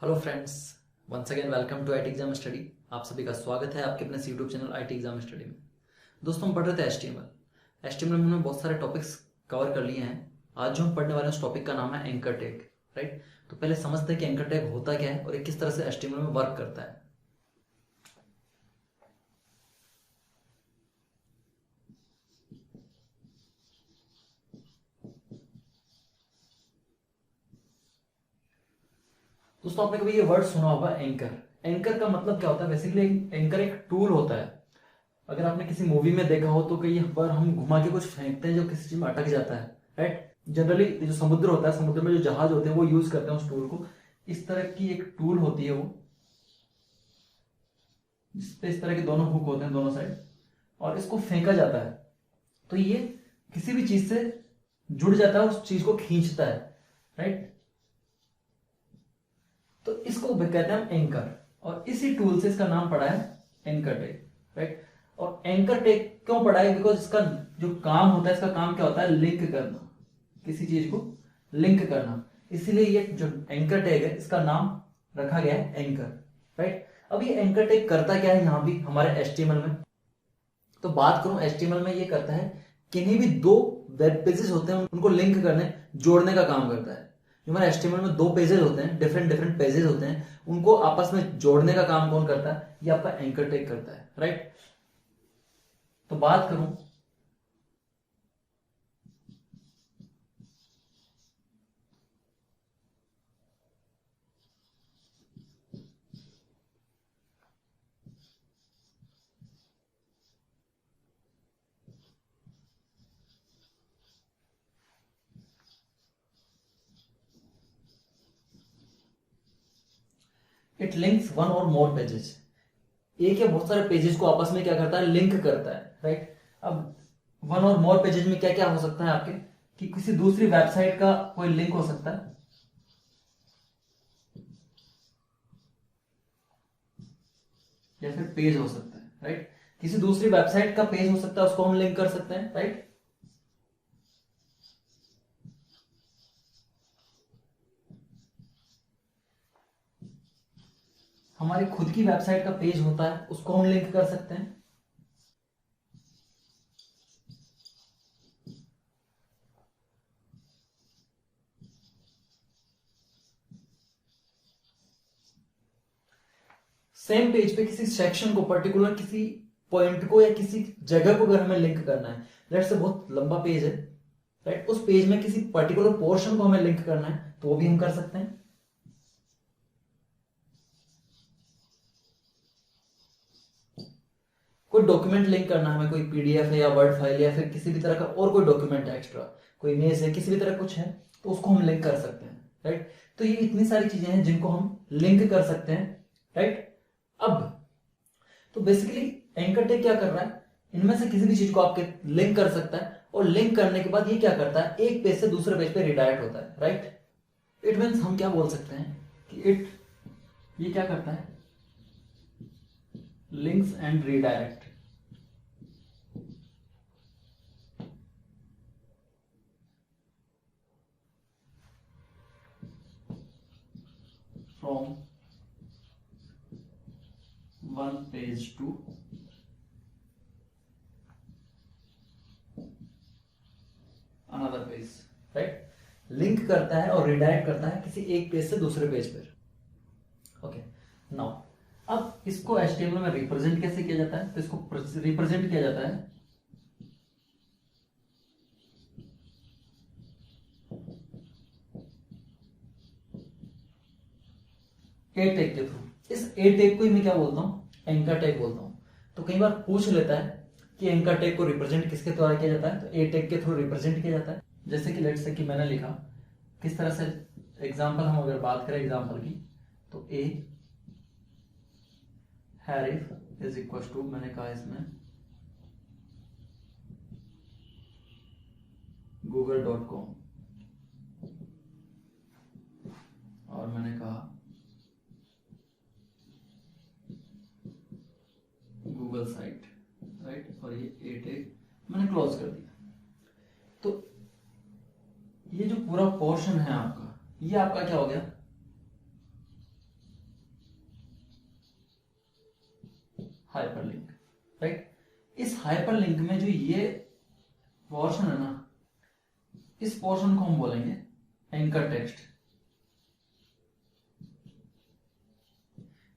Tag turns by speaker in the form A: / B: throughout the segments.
A: Hello friends, once again welcome to IT exam study. आप सभी का स्वागत है आपके अपने YouTube channel IT exam study में। दोस्तों, हम पढ़ रहे थे एचटीएमएल में हमने बहुत सारे टॉपिक्स कवर कर लिए हैं। आज जो हम पढ़ने वाले हैं उस टॉपिक का नाम है एंकर टैग। राइट, तो पहले समझते हैं कि एंकर टैग होता क्या है और ये किस तरह से एचटीएमएल में वर्क करता है। दोस्तों, आपने कभी ये वर्ड सुना होगा एंकर। एंकर का मतलब क्या होता है? बेसिकली एंकर एक टूल होता है। अगर आपने किसी मूवी में देखा हो तो कई बार हम घुमा के कुछ फेंकते हैं जो किसी चीज में अटक जाता है। राइट, जनरली जो समुद्र होता है, समुद्र में जो जहाज होते हैं वो यूज करते हैं उस टूल को। इस तरह की एक टूल होती है वो, जिसपे इस तरह के दोनों हुक होते हैं दोनों साइड, और इसको फेंका जाता है तो ये किसी भी चीज से जुड़ जाता है, उस चीज को खींचता है। राइट, तो इसको कहते हैं हम एंकर, और इसी टूल से इसका नाम पड़ा है एंकर टैग। राइट, और एंकर टैग क्यों पड़ा है? बिकॉज इसका जो काम होता है, इसका काम क्या होता है? लिंक करना, किसी चीज को लिंक करना। इसीलिए ये जो एंकर टैग है इसका नाम रखा गया है एंकर। राइट, अब ये एंकर टैग करता क्या है यहां भी हमारे एचटीएमएल में? तो बात करूं एचटीएमएल में, ये करता है किन्हीं भी दो वेब पेजेस होते हैं उनको लिंक करने, जोड़ने का काम करता है। जो हमारे एचटीएमएल में दो पेजेस होते हैं, डिफरेंट डिफरेंट पेजेस होते हैं, उनको आपस में जोड़ने का काम कौन करता है? ये आपका एंकर टैग करता है। राइट, तो बात करूं इट लिंक्स वन और मोर पेजेस। एक या बहुत सारे पेजेस को आपस में क्या करता है? लिंक करता है। राइट, अब वन और मोर पेजेस में क्या क्या हो सकता है आपके? कि किसी दूसरी वेबसाइट का कोई लिंक हो सकता है, या फिर पेज हो सकता है। राइट, किसी दूसरी वेबसाइट का पेज हो सकता है, उसको हम लिंक कर सकते हैं। राइट, हमारी खुद की वेबसाइट का पेज होता है, उसको हम लिंक कर सकते हैं। सेम पेज पे किसी सेक्शन को, पर्टिकुलर किसी पॉइंट को या किसी जगह को अगर हमें लिंक करना है, लेट्स से बहुत लंबा पेज है, राइट, उस पेज में किसी पर्टिकुलर पोर्शन को हमें लिंक करना है तो वो भी हम कर सकते हैं। कोई डॉक्यूमेंट लिंक करना है हमें, कोई पीडीएफ है या वर्ड फाइल या फिर किसी भी तरह का और कोई डॉक्यूमेंट है एक्स्ट्रा, कोई इमेज है, किसी भी तरह कुछ है, तो उसको हम लिंक कर सकते हैं। राइट, तो ये इतनी सारी चीजें हैं जिनको हम लिंक कर सकते हैं। राइट, अब तो बेसिकली एंकर टैग क्या कर रहा है? इनमें से किसी भी चीज को आपके लिंक कर सकता है, और लिंक करने के बाद ये क्या करता है? एक पेज से दूसरे पेज पे रिडायरेक्ट होता है। राइट, इट मीन्स हम क्या बोल सकते हैं कि ये क्या करता है? Links and redirect. From one page to another page. Right, link करता है और रिडायरेक्ट करता है किसी एक पेज से दूसरे पेज पर। ओके, नाउ अब इसको एचटीएमएल में रिप्रेजेंट कैसे किया जाता है? तो इसको रिप्रेजेंट किया जाता है ए टैग के थ्रू। इस ए टैग को ही मैं क्या बोलता हूं? एंकर टैग बोलता हूं। तो कई बार पूछ लेता है कि एंकर टैग को रिप्रेजेंट किसके द्वारा किया जाता है? तो ए टैग के थ्रू रिप्रेजेंट किया जाता है। जैसे कि लेट्स से कि मैंने लिखा किस तरह से, एग्जांपल हम अगर बात करें एग्जांपल की, तो ए हैरिफ इज इक्वल टू, मैंने कहा इसमें google.com, और मैंने कहा गूगल साइट। राइट, और ये ए टैग मैंने क्लोज कर दिया। तो ये जो पूरा पोर्शन है आपका, ये आपका क्या हो गया? Hyperlink, right. इस हाइपरलिंक में जो ये पोर्शन है ना, इस पोर्शन को हम बोलेंगे एंकर टेक्स्ट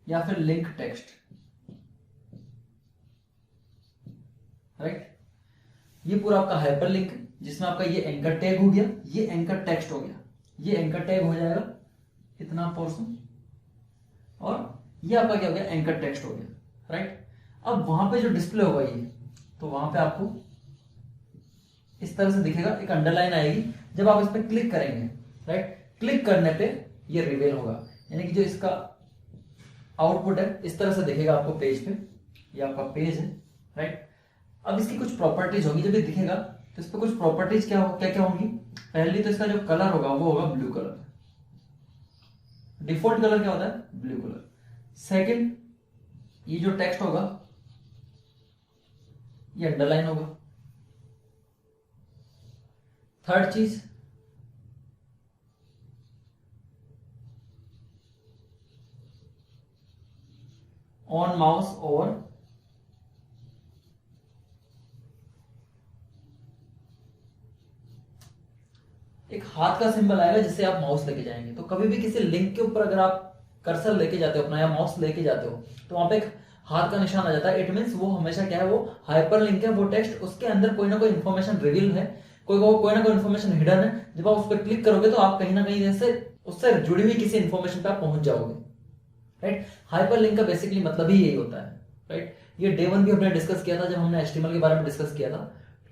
A: या फिर लिंक टेक्स्ट, राइट। ये पूरा आपका हाइपरलिंक जिसमें आपका ये एंकर टैग हो गया, ये एंकर टेक्स्ट हो गया, ये एंकर टैग हो जाएगा इतना पोर्शन, और ये आपका क्या हो गया, एंकर टेक्स्ट हो गया, राइट। अब वहां पे जो डिस्प्ले होगा ये, तो वहां पे आपको इस तरह से दिखेगा, एक अंडरलाइन आएगी जब आप इस पे क्लिक करेंगे, राइट। क्लिक करने पे ये रिवील होगा, यानी कि जो इसका आउटपुट है इस तरह से दिखेगा आपको पेज पे, ये आपका पेज है, राइट। अब इसकी कुछ प्रॉपर्टीज होगी, जब ये दिखेगा तो इस पे कुछ प्रॉपर्टीज क्या क्या होंगी। पहली तो इसका जो कलर होगा वो होगा ब्लू कलर, डिफॉल्ट कलर क्या होता है, ब्लू कलर। सेकंड, ये जो टेक्स्ट होगा ये अंडरलाइन होगा। थर्ड चीज, ऑन माउस ओवर एक हाथ का सिंबल आएगा जिससे आप माउस लेके जाएंगे। तो कभी भी किसी लिंक के ऊपर अगर आप कर्सर लेके जाते हो अपना या माउस लेके जाते हो तो वहां पे एक हाथ का निशान आ जाता है। इट मींस वो हमेशा क्या है, वो हाइपर लिंक है, वो टेक्स्ट उसके अंदर कोई ना कोई इन्फॉर्मेशन रिवील है, कोई ना कोई इन्फॉर्मेशन हिडन है। जब आप उस पर क्लिक करोगे तो आप कहीं ना कहीं जैसे उससे जुड़ी हुई किसी इन्फॉर्मेशन पे आप पहुंच जाओगे, राइट। हाइपर लिंक का बेसिकली मतलब ही यही होता है, राइट। ये डे 1 भी हमने डिस्कस किया था जब हमने HTML के बारे में डिस्कस किया था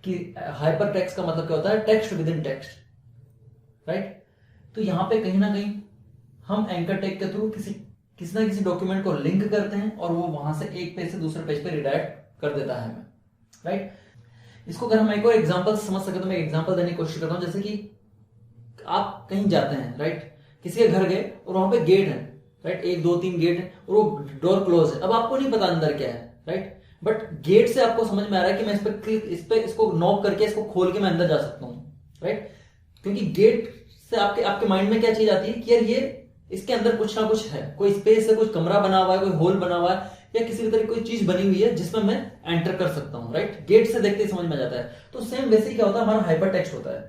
A: कि हाइपर टेक्स्ट का मतलब क्या होता है, text with in text, right. तो यहां पे कहीं ना कहीं हम एंकर टैग के थ्रू किसी ना किसी डॉक्यूमेंट को लिंक करते हैं और वो वहां से एक पेज से दूसरे पेज पे रिडायरेक्ट कर देता है हमें, राइट। इसको अगर हम एक और एग्जांपल से समझ सके तो मैं एग्जांपल देने की कोशिश करता हूं। जैसे कि आप कहीं जाते हैं, राइट, किसी के घर गए और वहां पे गेट है, राइट, 1 2 3 गेट है और वो डोर क्लोज है। अब आपको नहीं पता अंदर क्या है, राइट, बट गेट से आपको समझ में आ रहा है कि मैं इस पे इसको नॉक करके इसको खोल के मैं अंदर जा सकता हूं, राइट। क्योंकि गेट से आपके माइंड में क्या चीज आती है कि यार ये इसके अंदर कुछ ना कुछ है, कोई स्पेस है, कुछ कमरा बना हुआ है, कोई होल बना हुआ है या किसी भी तरह की कोई चीज बनी हुई है जिसमें मैं एंटर कर सकता हूं, राइट। गेट से देखते ही समझ में आ जाता है। तो सेम वैसे ही क्या होता है, हमारा हाइपर टेक्स्ट होता है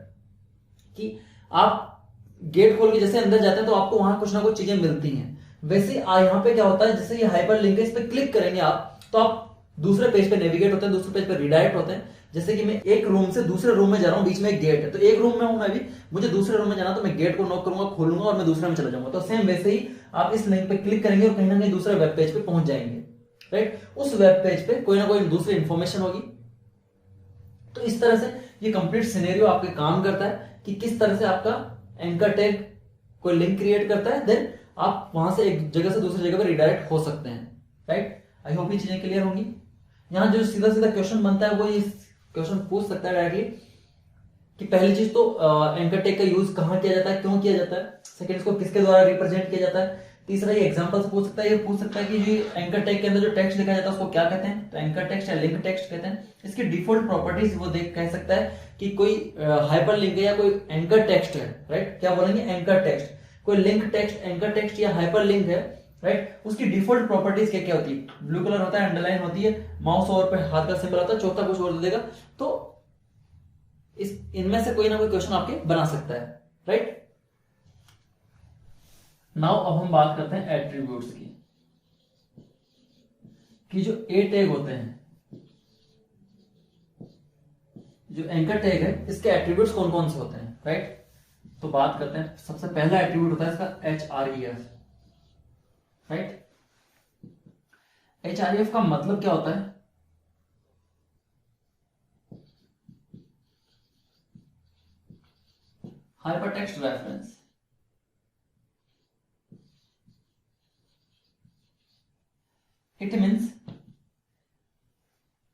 A: कि आप गेट खोल के जैसे अंदर जाते हैं तो आपको वहां कुछ ना कुछ चीजें मिलती हैं। वैसे यहाँ पे क्या होता है, जैसे ये हाइपर लिंक है, इस पे क्लिक करेंगे आप तो आप दूसरे पेज पे नेविगेट होते हैं, दूसरे पेज पे रिडायरेक्ट होते हैं। जैसे कि मैं एक रूम से दूसरे रूम में जा रहा हूं, बीच में एक गेट है, तो एक रूम में हूं मैं भी, मुझे दूसरे रूम में जाना तो मैं गेट को नॉक करूंगा, खोलूंगा और मैं दूसरे में चला जाऊंगा। तो सेम वैसे ही आप इस लिंक पे क्लिक करेंगे और कहीं ना कहीं दूसरे वेब पेज पे पहुंच जाएंगे, राइट। उस वेब पेज पे कोई ना कोई दूसरी इंफॉर्मेशन होगी। तो इस तरह से ये कंप्लीट सिनेरियो आपके काम करता है कि किस तरह से आपका एंकर टैग कोई लिंक क्रिएट करता है, देन आप वहां से एक जगह से दूसरी जगह पर रिडायरेक्ट हो सकते हैं, राइट। आई होप ये चीजें क्लियर होंगी। यहां जो सीधा सीधा क्वेश्चन बनता है वो ये क्वेश्चन पूछ सकता है डायरेक्टली कि पहली चीज तो एंकर टैग का यूज कहां किया जाता है, क्यों किया जाता है। सेकंड, इसको किसके द्वारा रिप्रेजेंट किया जाता है। तीसरा, ये एग्जांपल्स पूछ सकता है, ये पूछ सकता है कि जो एंकर टैग के अंदर जो टेक्स्ट लिखा जाता है उसको क्या कहते हैं, तो एंकर टेक्स्ट या लिंक टेक्स्ट कहते हैं। इसकी डिफॉल्ट प्रॉपर्टीज वो देख कह सकता है कि कोई हाइपर लिंक है या कोई एंकर टेक्स्ट है, राइट। क्या बोलेंगे, एंकर टेक्स्ट। कोई लिंक टेक्स्ट, एंकर टेक्स्ट या हाइपर लिंक है, राइट। उसकी डिफॉल्ट प्रॉपर्टीज क्या क्या होती है, ब्लू कलर होता है, अंडरलाइन होती है, माउस ओवर पे हाथ का सिंबल होता है, चौथा कुछ और दे देगा। तो इस इनमें से कोई ना कोई क्वेश्चन आपके बना सकता है, राइट। नाउ अब हम बात करते हैं एट्रीब्यूट्स की, कि जो ए टैग होते हैं, जो एंकर टैग है, इसके एट्रीब्यूट्स कौन कौन से होते हैं, राइट। तो बात करते हैं, सबसे पहला एट्रीब्यूट होता है इसका href, राइट। href का मतलब क्या होता है, हाइपरटेक्स्ट रेफरेंस। इट मींस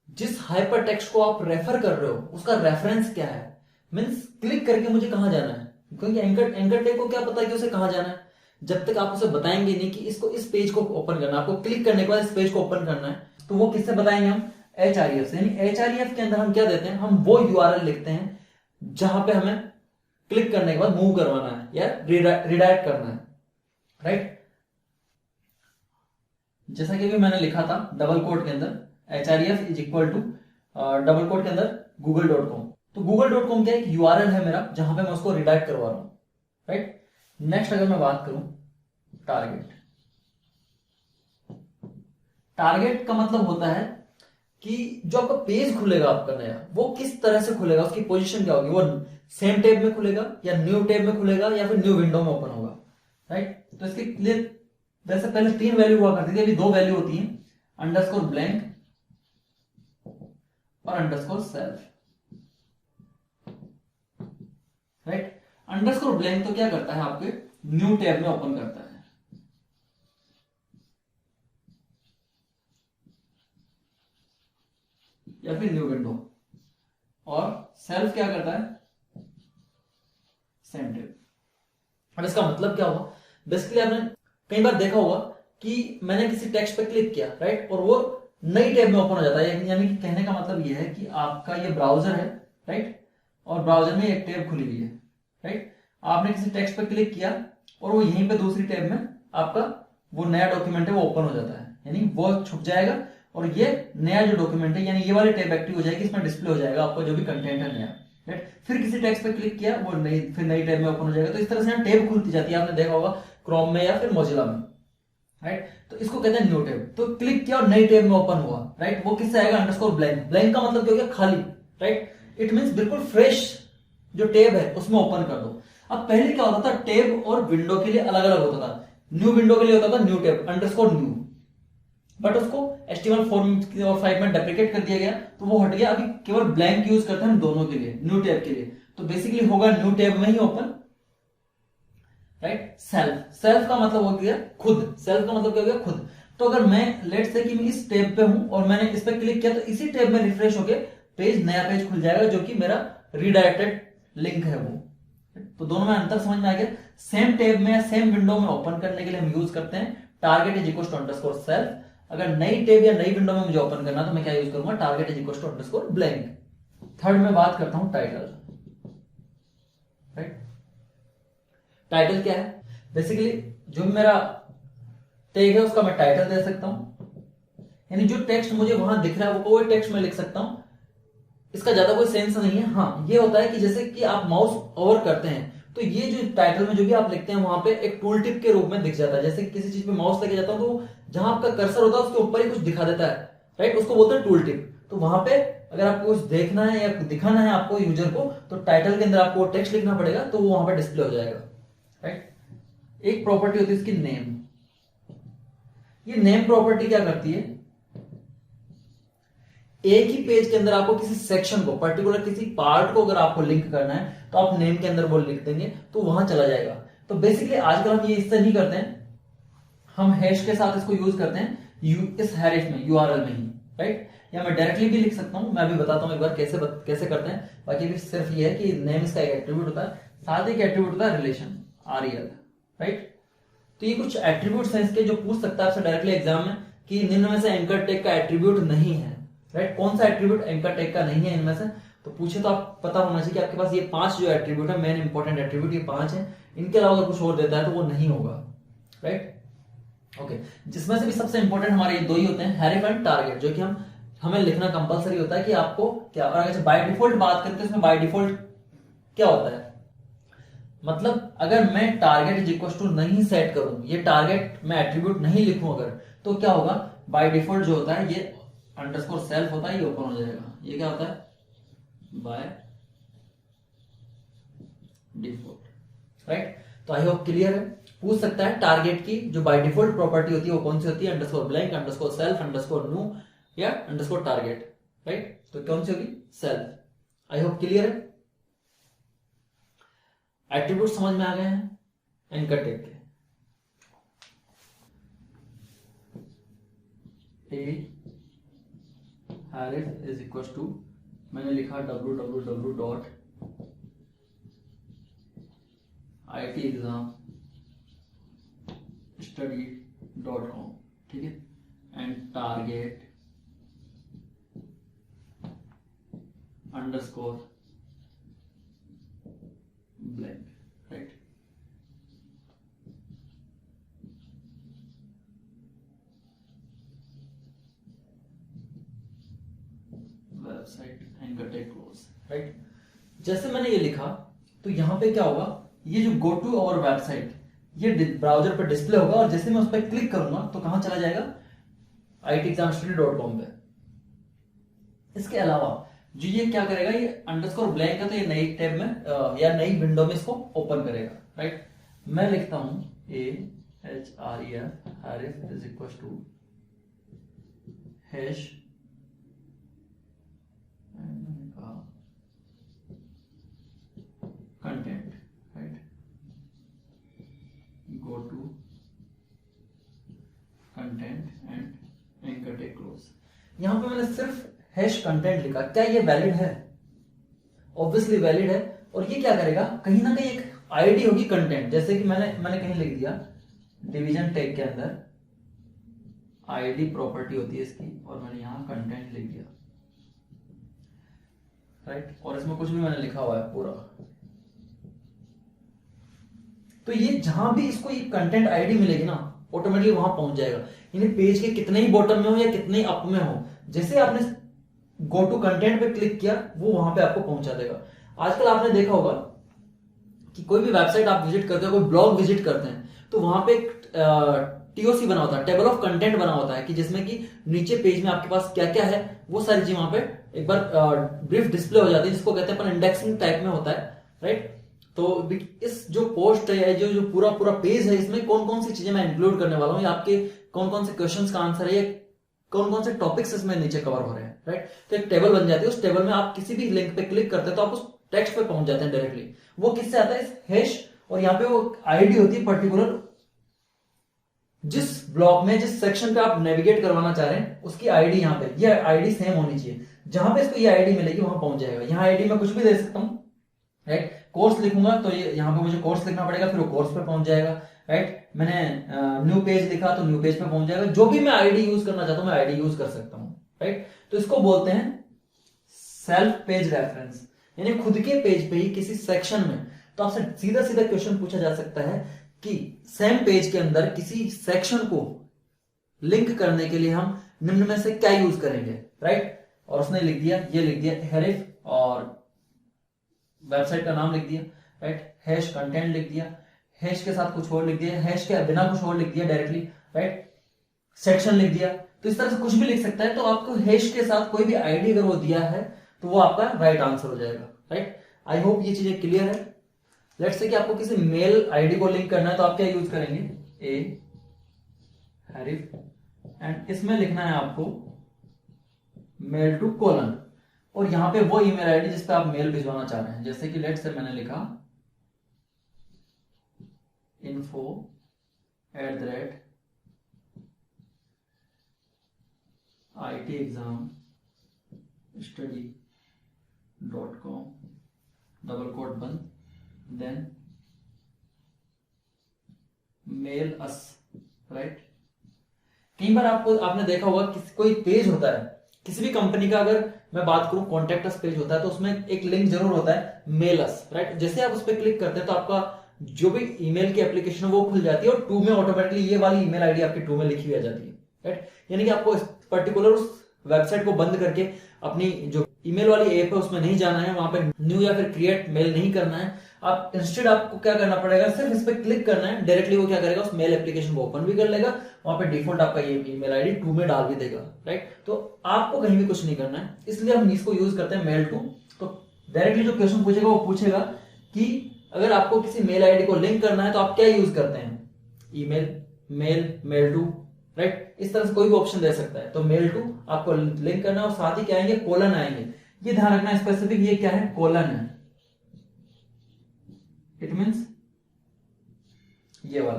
A: जिस हाइपर टेक्स्ट को आप रेफर कर रहे हो उसका रेफरेंस क्या है, मींस क्लिक करके मुझे कहां जाना है। क्योंकि एंकर टैग को क्या पता है कि उसे कहां जाना है, जब तक आप उसे बताएंगे नहीं कि इसको इस पेज को ओपन करना है, आपको क्लिक करने के बाद इस पेज को ओपन करना है, तो वो किससे बताएंगे, हम href से। यानी href के अंदर हम क्या देते हैं, हम वो URL लिखते हैं जहां पे हमें क्लिक करने के बाद मूव करवाना है या रिडायरेक्ट करना है, राइट। जैसा कि अभी मैंने लिखा था डबल कोट के अंदर href is equal to double quote के अंदर google.com। तो google.com क्या है, एक यूआरएल है मेरा जहां पे मैं उसको रिडायरेक्ट करवा रहा हूं, राइट। नेक्स्ट अगर मैं बात करूं टारगेट, टारगेट का मतलब होता है कि जो आपका पेज खुलेगा आपका नया, वो किस तरह से खुलेगा, उसकी पोजीशन क्या होगी, वो सेम टैब में खुलेगा या न्यू टैब में खुलेगा या फिर न्यू विंडो में ओपन होगा, राइट। तो इसके लिए वैसे पहले 3 वैल्यू हुआ करती थी, अभी 2 वैल्यू होती है, अंडरस्कोर ब्लैंक और underscore self, right. Underscore blank तो क्या करता है, आपके न्यू टैब में ओपन करता है या फिर न्यू विंडो, और सेल्फ क्या करता है, सेम टैब। अब इसका मतलब क्या होगा, बेसिकली आपने कई बार देखा होगा कि मैंने किसी टेक्स्ट पे क्लिक किया, राइट, और वो नई टैब में ओपन हो जाता है, यानी कि कहने का मतलब ये है कि आपका ये ब्राउजर है, राइट, और ब्राउजर में एक टैब खुली हुई है, राइट। आपने किसी टेक्स्ट पे क्लिक किया और वो यहीं पे दूसरी टैब में आपका वो नया डॉक्यूमेंट है वो ओपन हो जाता है, यानी वो छुप जाएगा और ये नया जो डॉक्यूमेंट है यानी ये वाली टैब एक्टिव हो जाएगी, इसमें डिस्प्ले हो जाएगा आपका जो भी कंटेंट है नया, राइट। फिर किसी टेक्स्ट पे क्लिक किया वो नई, फिर नई टैब में ओपन हो जाएगा। तो इस तरह से टैब खुलती जाती है, आपने देखा होगा क्रोम में या फिर मोजिला में, राइट। तो इसको कहते हैं न्यू टैब। तो क्लिक किया और नई टैब में ओपन हुआ, राइट, वो किससे आएगा, अंडरस्कोर ब्लैंक। ब्लैंक का मतलब क्या हो गया, खाली, राइट। इट मींस बिल्कुल फ्रेश जो टैब है उसमें ओपन कर दो। अब पहले क्या होता था, टैब और विंडो के लिए अलग अलग होता था। न्यू विंडो के लिए होता था new tab underscore new, but उसको HTML 4 और 5 में डेप्रिकेट कर दिया गया, तो वो हट गया। अभी केवल ब्लैंक यूज करते हैं हम दोनों के लिए, न्यू टैब के लिए। तो बेसिकली होगा न्यू टैब में ही ओपन, राइट। सेल्फ, सेल्फ का मतलब हो गया खुद, सेल्फ का मतलब क्या हो गया, खुद। तो अगर मैं लेट्स से कि मैं इस टैब पे हूं और मैंने इस पे क्लिक किया तो इसी टैब में रिफ्रेश होके पेज, नया पेज खुल जाएगा जो कि मेरा रीडायरेक्टेड लिंक है वो। तो दोनों में अंतर समझ में आ गया। सेम टैब में या सेम विंडो में ओपन करने के लिए हम यूज करते हैं target is equal to underscore self. अगर नई टैब या नई विंडो में मुझे ओपन करना तो मैं क्या यूज करूंगा, target is equal to underscore blank. Third में बात करता हूं टाइटल, राइट। टाइटल क्या है, बेसिकली जो मेरा टैग है उसका मैं टाइटल दे सकता हूं, यानी जो टेक्स्ट मुझे वहां दिख रहा है वो टेक्स्ट में लिख सकता हूं। इसका ज्यादा कोई सेंस नहीं है। हाँ, ये होता है कि जैसे कि आप माउस ओवर करते हैं तो ये जो टाइटल में जो भी आप लिखते हैं वहां पे एक टूल टिप के रूप में दिख जाता है। जैसे कि किसी चीज पे माउस लेके जाता हूं तो जहां आपका कर्सर होता है उसके ऊपर ही कुछ दिखा देता है, राइट, उसको बोलते हैं टूल टिप। तो वहां पे अगर आपको कुछ देखना है या दिखाना है आपको यूजर को, तो टाइटल के अंदर आपको टेक्स्ट लिखना पड़ेगा, तो वो वहां पे डिस्प्ले हो जाएगा, राइट। एक प्रॉपर्टी होती है इसकी नेम। ये नेम प्रॉपर्टी क्या करती है, एक ही पेज के अंदर आपको किसी सेक्शन को, पर्टिकुलर किसी पार्ट को अगर आपको लिंक करना है तो आप नेम के अंदर वो लिख देंगे तो वहां चला जाएगा। तो बेसिकली आजकल हम ये इससे नहीं करते हैं, हम हैश के साथ इसको यूज करते हैं इस हैश में, यूआरएल में ही, राइट। या मैं डायरेक्टली भी लिख सकता हूं, मैं अभी बताता हूं एक बार कैसे करते हैं। बाकी भी सिर्फ ये है कि नेम इसका एक एट्रीब्यूट होता है, साथ ही एक एट्रीब्यूट होता है रिलेशन, REL, राइट। तो ये कुछ एट्रीब्यूट्स हैं इसके जो पूछ सकता है आपसे डायरेक्टली एग्जाम में कि निम्न में से एंकर टैग का एट्रीब्यूट नहीं है, राइट। कौन सा एट्रीब्यूट एंकर टैग का नहीं है इनमें से, तो पूछे तो आप पता होना चाहिए कि आपके पास ये 5 जो एट्रीब्यूट है, मेन इंपॉर्टेंट एट्रीब्यूट ये 5 है। इनके अलावा अगर कुछ और देता है तो वो नहीं होगा, राइट। ओके, जिसमें से भी सबसे इंपॉर्टेंट हमारे ये 2 ही होते हैं, हैरिफ एंड टारगेट, जो कि हमें लिखना कंपलसरी होता है कि आपको क्या। और अगर बाय डिफॉल्ट बात करते हैं इसमें बाय डिफॉल्ट क्या होता है, मतलब अगर मैं टारगेट इज इक्वल टू नहीं सेट करूं, ये टारगेट मैं एट्रीब्यूट नहीं लिखूं अगर, तो क्या होगा, बाय डिफॉल्ट जो होता है ये अंडरस्कोर सेल्फ होता है, ये ओपन हो जाएगा। ये क्या होता है, बाय डिफॉल्ट, राइट। तो आई होप क्लियर है। पूछ सकता है टारगेट की जो बाय डिफॉल्ट प्रॉपर्टी होती है वो कौन सी होती है, underscore blank, underscore self, underscore new या अंडरस्कोर टारगेट, राइट। तो कौन सी होगी, सेल्फ। आई होप क्लियर है। एट्रीब्यूट समझ में आ गए हैं एंकर टैग के। href इज इक्वल टू, मैंने लिखा www.itexamstudy.com, ठीक है। And target underscore blank, right. Website anchor tag close, right. जैसे मैंने ये लिखा तो यहाँ पे क्या होगा, ये जो गो टू आवर वेबसाइट ये ब्राउजर पर डिस्प्ले होगा और जैसे मैं उस पर क्लिक करूंगा तो कहां चला जाएगा, IITexamstudy.com पे। इसके अलावा जो ये क्या करेगा, ये अंडरस्कोर ब्लैंक है तो ये नई टैब में या नई विंडो में इसको ओपन करेगा, राइट। मैं लिखता हूं href is equal to hash content, right, go to content and anchor tag close. यहां पे मैंने सिर्फ हैश कंटेंट लिखा, क्या ये वैलिड है? ऑब्वियसली वैलिड है। और ये क्या करेगा, कहीं ना कहीं एक आईडी होगी कंटेंट, जैसे कि मैंने कहीं लिख दिया डिवीजन टैग के अंदर आईडी प्रॉपर्टी होती है इसकी, और मैंने यहां कंटेंट लिख दिया, राइट। और इसमें कुछ भी मैंने लिखा हुआ है पूरा, तो ये जहां भी इसको ये कंटेंट आईडी मिलेगी ना, ऑटोमेटिकली वहां पहुंच जाएगा। यानी पेज के कितने ही बॉटम में हो या कितने ही अप में हो, जैसे आपने गो टू कंटेंट पे क्लिक किया वो वहां पे आपको पहुंचा देगा। आजकल आपने देखा होगा कि कोई भी वेबसाइट आप विजिट करते हो, कोई ब्लॉग विजिट करते हैं, तो वहां पे टीओसी बना होता है, टेबल ऑफ कंटेंट बना होता है, कि जिसमें कि नीचे पेज में आपके पास क्या क्या है वो सारी चीज वहां पे एक बार ब्रीफ डिस्प्ले हो जाती है, जिसको कहते हैं अपन इंडेक्सिंग टाइप में होता है, राइट। तो इस जो पोस्ट है, जो पूरा पेज है, इसमें कौन कौन सी चीजें मैं इंक्लूड करने वाला हूं, या आपके कौन कौन से क्वेश्चंस का आंसर है, या कौन कौन से टॉपिक्स इसमें नीचे कवर हो रहे हैं, राइट। तो एक टेबल बन जाती है, उस टेबल में आप किसी भी लिंक पे क्लिक करते हैं तो आप उस टेक्स्ट पे पहुंच जाते हैं डायरेक्टली। वो किससे आता है, इस हैश, और यहाँ पे वो आईडी होती है पर्टिकुलर, जिस ब्लॉक में जिस सेक्शन पे आप नेविगेट करवाना चाह रहे हैं उसकी आईडी, यहाँ पे ये आईडी सेम होनी चाहिए। जहां पे इसको ये आईडी मिलेगी वहां पहुंच जाएगा। यहाँ आईडी में कुछ भी दे सकता हूं, राइट। कोर्स लिखूंगा तो ये यहाँ पे मुझे कोर्स लिखना पड़ेगा, फिर वो कोर्स पे पहुंच जाएगा, राइट। मैंने न्यू पेज लिखा तो न्यू पेज पे पहुंच जाएगा। जो भी मैं आईडी यूज करना चाहता हूं मैं आईडी यूज कर सकता हूं, राइट। तो इसको बोलते हैं सेल्फ पेज रेफरेंस, यानी खुद के पेज पे ही किसी सेक्शन में। तो आपसे सीधा सीधा क्वेश्चन पूछा जा सकता है कि सेम पेज के अंदर किसी सेक्शन को लिंक करने के लिए हम निम्न में से क्या यूज करेंगे, राइट। और उसने लिख दिया, ये लिख दिया href और वेबसाइट का नाम लिख दिया, राइट। हैश कंटेंट लिख दिया, हैश के साथ कुछ और लिख दिया, हैश के बिना कुछ और लिख दिया डायरेक्टली, राइट। सेक्शन लिख दिया। तो इस तरह से कुछ भी लिख सकता है। तो आपको हैश के साथ कोई भी आईडी अगर वो दिया है तो वो आपका राइट आंसर हो जाएगा, राइट। आई होप ये चीजें क्लियर है। लेट्स से कि आपको किसी मेल आईडी को लिंक करना है तो आप क्या यूज करेंगे, href एंड इसमें लिखना है आपको मेल टू कोलन, और यहां पे वो ईमेल आईडी जिस पे आप मेल भिजवाना चाह रहे हैं। जैसे कि लेट्स से मैंने लिखा info@IITexamstudy.com डबल कोट बंद, देन मेल अस, राइट। कई बार आपने देखा होगा कोई पेज होता है किसी भी कंपनी का, अगर मैं बात करूं कॉन्टेक्ट अस पेज होता है तो उसमें एक लिंक जरूर होता है मेल अस, राइट। जैसे आप उस पर क्लिक करते हैं तो आपका जो भी ईमेल की एप्लीकेशन है वो खुल जाती है और टू में ऑटोमेटिकली ये वाली ईमेल आईडी आपकी टू में लिखी हुई आ जाती है, राइट। यानी कि आपको पर्टिकुलर उस वेबसाइट को बंद करके अपनी जो ईमेल वाली ऐप है उसमें नहीं जाना है, वहां पे न्यू या फिर क्रिएट मेल नहीं करना है। आप इंस्टेड आपको क्या करना पड़ेगा, सिर्फ इस पर क्लिक करना है, डायरेक्टली वो क्या करेगा उस मेल एप्लीकेशन को ओपन भी कर लेगा, वहां पे डिफॉल्ट आपका ये ईमेल आईडी टू में डाल भी देगा, राइट। तो आपको कहीं भी कुछ नहीं करना है, इसलिए हम इसको यूज करते हैं मेल टू। तो डायरेक्टली जो क्वेश्चन पूछेगा वो पूछेगा कि अगर आपको किसी मेल आईडी को लिंक करना है तो आप क्या यूज करते हैं, email, mail, mail to, right. इस तरह से कोई भी ऑप्शन दे सकता है। तो मेल टू आपको लिंक करना है और साथ ही क्या आएंगे, कोलन आएंगे। ये ध्यान रखना स्पेसिफिक, ये क्या है, कोलन है। इट मींस ये वाला,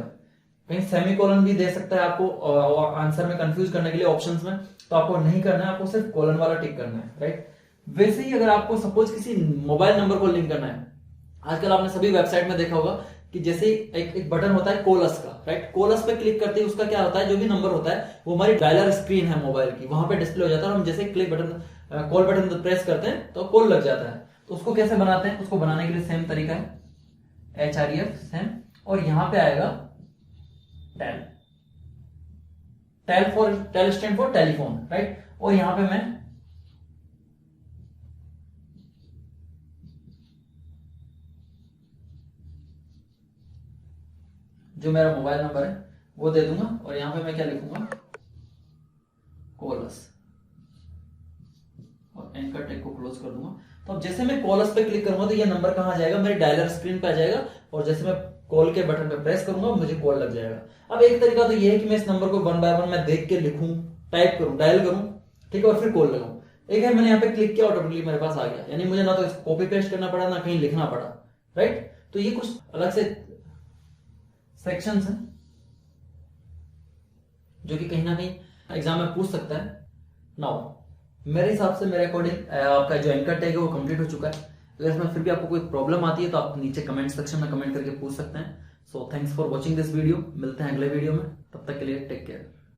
A: कहीं सेमीकोलन भी दे सकता है आपको आंसर में कंफ्यूज करने के लिए ऑप्शंस में, तो आपको नहीं करना है, आपको सिर्फ कोलन वाला टिक करना है, राइट। वैसे ही अगर आपको सपोज किसी मोबाइल नंबर को लिंक करना है, आजकल आपने सभी वेबसाइट में देखा होगा कि जैसे एक बटन होता है कोलस का, राइट। कोलस पे क्लिक करते ही उसका क्या होता है, जो भी नंबर होता है वो हमारी डायलर स्क्रीन है मोबाइल की, वहां पे डिस्प्ले हो जाता है और हम जैसे click button call button press करते हैं तो कॉल लग जाता है। तो उसको कैसे बनाते हैं, उसको बनाने के लिए सेम तरीका है, href सेम, और यहां पे आएगा tel, tel stand for telephone, right. और यहां पे मैं जो मेरा मोबाइल नंबर है वो दे दूंगा और यहाँ पे मैं क्या लिखूंगा, कॉल अस, और एंकर टैग को क्लोज कर दूंगा। तो अब जैसे मैं कॉल अस पे क्लिक करूंगा तो ये नंबर कहां आ जाएगा, मेरे डायलर स्क्रीन पे आ जाएगा, और जैसे मैं कॉल के बटन पे प्रेस करूंगा मुझे कॉल लग जाएगा। अब एक तरीका तो ये है कि मैं इस नंबर को 1 बाय 1 मैं देख के लिखूं, टाइप करूं, डायल करूं, ठीक है, और फिर कॉल लगाऊं। एक है मैंने यहाँ पे क्लिक किया, ऑटोमेटिकली मेरे पास आ गया, यानी मुझे ना तो इसको कॉपी पेस्ट करना पड़ा ना कहीं लिखना पड़ा, राइट। तो ये कुछ अलग से सेक्शंस हैं जो कि कहीं ना कहीं एग्जाम में पूछ सकता है। नाउ मेरे हिसाब से, मेरे अकॉर्डिंग आपका जो एंकर टैग है वो कंप्लीट हो चुका है। अगर इसमें फिर भी आपको कोई प्रॉब्लम आती है तो आप नीचे कमेंट सेक्शन में कमेंट करके पूछ सकते हैं। So thanks for watching this video, मिलते हैं अगले वीडियो में, तब तक के लिए टेक केयर।